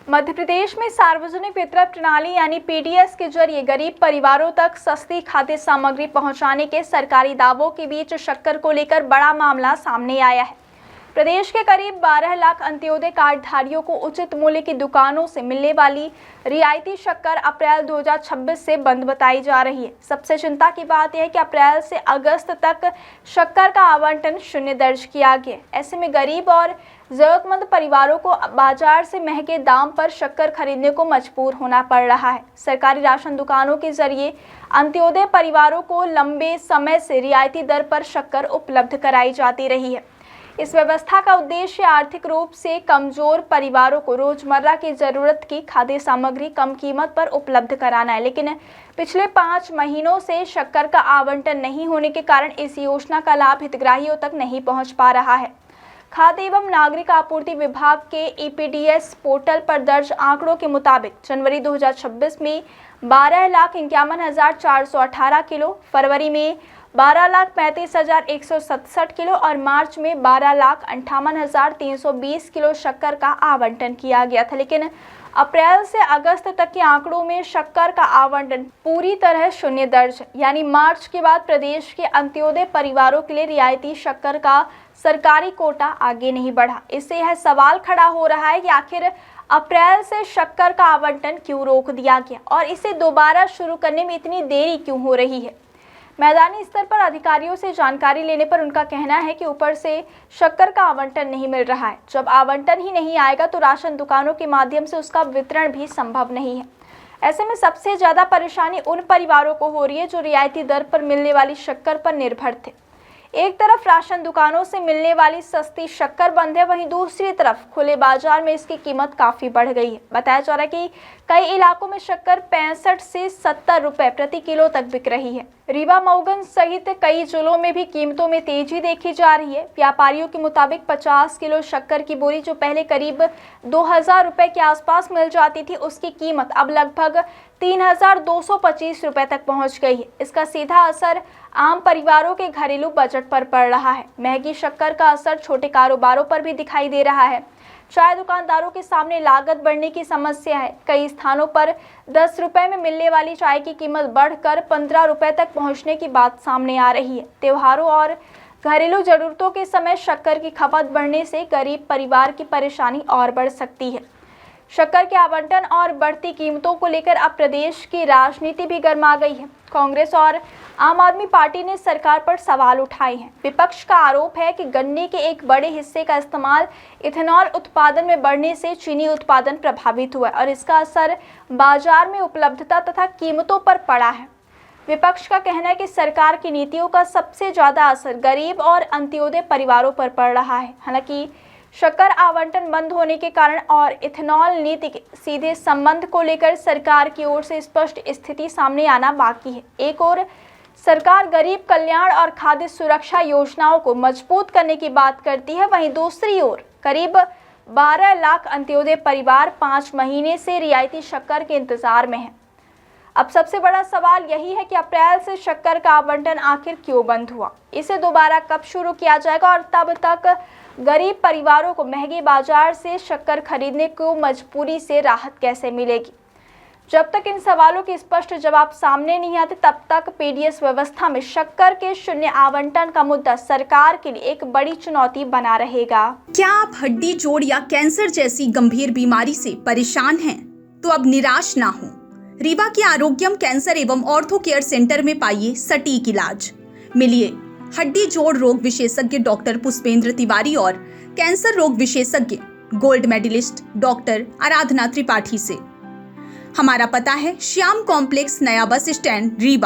मध्य प्रदेश में सार्वजनिक वितरण प्रणाली यानी पीडीएस के जरिए गरीब परिवारों तक सस्ती खाद्य सामग्री पहुंचाने के सरकारी दावों के बीच शक्कर को लेकर बड़ा मामला सामने आया है। प्रदेश के करीब 12 लाख अंत्योदय कार्डधारियों को उचित मूल्य की दुकानों से मिलने वाली रियायती शक्कर अप्रैल 2026 से बंद बताई जा रही है। सबसे चिंता की बात यह है कि अप्रैल से अगस्त तक शक्कर का आवंटन शून्य दर्ज किया गया। ऐसे में गरीब और जरूरतमंद परिवारों को बाजार से महंगे दाम पर शक्कर खरीदने को मजबूर होना पड़ रहा है। सरकारी राशन दुकानों के जरिए अंत्योदय परिवारों को लंबे समय से रियायती दर पर शक्कर उपलब्ध कराई जाती रही है। इस व्यवस्था का उद्देश्य आर्थिक रूप से कमजोर परिवारों को रोजमर्रा की जरूरत की खाद्य सामग्री कम कीमत पर उपलब्ध कराना है, लेकिन पिछले 5 महीनों से शक्कर का आवंटन नहीं होने के कारण इस योजना का लाभ हितग्राहियों तक नहीं पहुंच पा रहा है। खाद्य एवं नागरिक आपूर्ति विभाग के ईपीडीएस पोर्टल पर दर्ज आंकड़ों के मुताबिक जनवरी 2026 में 12,51,418 किलो, फरवरी में 12,35,167 किलो और मार्च में 12,58,320 किलो शक्कर का आवंटन किया गया था। लेकिन अप्रैल से अगस्त तक के आंकड़ों में शक्कर का आवंटन पूरी तरह शून्य दर्ज है। यानी मार्च के बाद प्रदेश के अंत्योदय परिवारों के लिए रियायती शक्कर का सरकारी कोटा आगे नहीं बढ़ा। इससे यह सवाल खड़ा हो रहा है कि आखिर अप्रैल से शक्कर का आवंटन क्यों रोक दिया गया और इसे दोबारा शुरू करने में इतनी देरी क्यों हो रही है। मैदानी स्तर पर अधिकारियों से जानकारी लेने पर उनका कहना है कि ऊपर से शक्कर का आवंटन नहीं मिल रहा है। जब आवंटन ही नहीं आएगा तो राशन दुकानों के माध्यम से उसका वितरण भी संभव नहीं है। ऐसे में सबसे ज्यादा परेशानी उन परिवारों को हो रही है जो रियायती दर पर मिलने वाली शक्कर पर निर्भर थे। एक तरफ राशन दुकानों से मिलने वाली सस्ती शक्कर बंद है, वहीं दूसरी तरफ खुले बाजार में इसकी कीमत काफी बढ़ गई है। बताया जा रहा है कि कई इलाकों में शक्कर 65 से 70 रुपए प्रति किलो तक बिक रही है। रीवा, मऊगंज सहित कई जिलों में भी कीमतों में तेजी देखी जा रही है। व्यापारियों के मुताबिक 50 किलो शक्कर की बोरी जो पहले करीब 2,000 रुपए के आसपास मिल जाती थी, उसकी कीमत अब लगभग 3,225 रुपए तक पहुंच गई है। इसका सीधा असर आम परिवारों के घरेलू बजट पर पड़ रहा है। महंगी शक्कर का असर छोटे कारोबारों पर भी दिखाई दे रहा है। चाय दुकानदारों के सामने लागत बढ़ने की समस्या है। कई स्थानों पर 10 रुपए में मिलने वाली चाय की कीमत बढ़कर 15 रुपए तक पहुंचने की बात सामने आ रही है। त्योहारों और घरेलू जरूरतों के समय शक्कर की खपत बढ़ने से गरीब परिवार की परेशानी और बढ़ सकती है। शक्कर के आवंटन और बढ़ती कीमतों को लेकर अब प्रदेश की राजनीति भी गर्मा गई है। कांग्रेस और आम आदमी पार्टी ने सरकार पर सवाल उठाए हैं। विपक्ष का आरोप है कि गन्ने के एक बड़े हिस्से का इस्तेमाल इथेनॉल उत्पादन में बढ़ने से चीनी उत्पादन प्रभावित हुआ है और इसका असर बाजार में उपलब्धता तथा कीमतों पर पड़ा है। विपक्ष का कहना है कि सरकार की नीतियों का सबसे ज्यादा असर गरीब और अंत्योदय परिवारों पर पड़ रहा है। हालांकि शक्कर आवंटन बंद होने के कारण और इथेनॉल नीति के सीधे संबंध को लेकर सरकार की ओर से स्पष्ट स्थिति सामने आना बाकी है। एक ओर सरकार गरीब कल्याण और खाद्य सुरक्षा योजनाओं को मजबूत करने की बात करती है, वहीं दूसरी ओर करीब 12 लाख अंत्योदय परिवार 5 महीने से रियायती शक्कर के इंतजार में हैं। अब सबसे बड़ा सवाल यही है कि अप्रैल से शक्कर का आवंटन आखिर क्यों बंद हुआ, इसे दोबारा कब शुरू किया जाएगा और तब तक गरीब परिवारों को महंगे बाजार से शक्कर खरीदने को मजबूरी से राहत कैसे मिलेगी। जब तक इन सवालों के स्पष्ट जवाब सामने नहीं आते तब तक पीडीएस व्यवस्था में शक्कर के शून्य आवंटन का मुद्दा सरकार के लिए एक बड़ी चुनौती बना रहेगा। क्या आप हड्डी, जोड़ या कैंसर जैसी गंभीर बीमारी से परेशान हैं? तो अब निराश ना हो। रीवा के आरोग्यम कैंसर एवं ऑर्थो केयर सेंटर में पाइए सटीक इलाज। मिलिए हड्डी जोड़ रोग विशेषज्ञ डॉक्टर पुष्पेंद्र तिवारी और कैंसर रोग विशेषज्ञ गोल्ड मेडलिस्ट डॉक्टर आराधना त्रिपाठी से। हमारा पता है श्याम कॉम्प्लेक्स, नया बस स्टैंड, रीवा।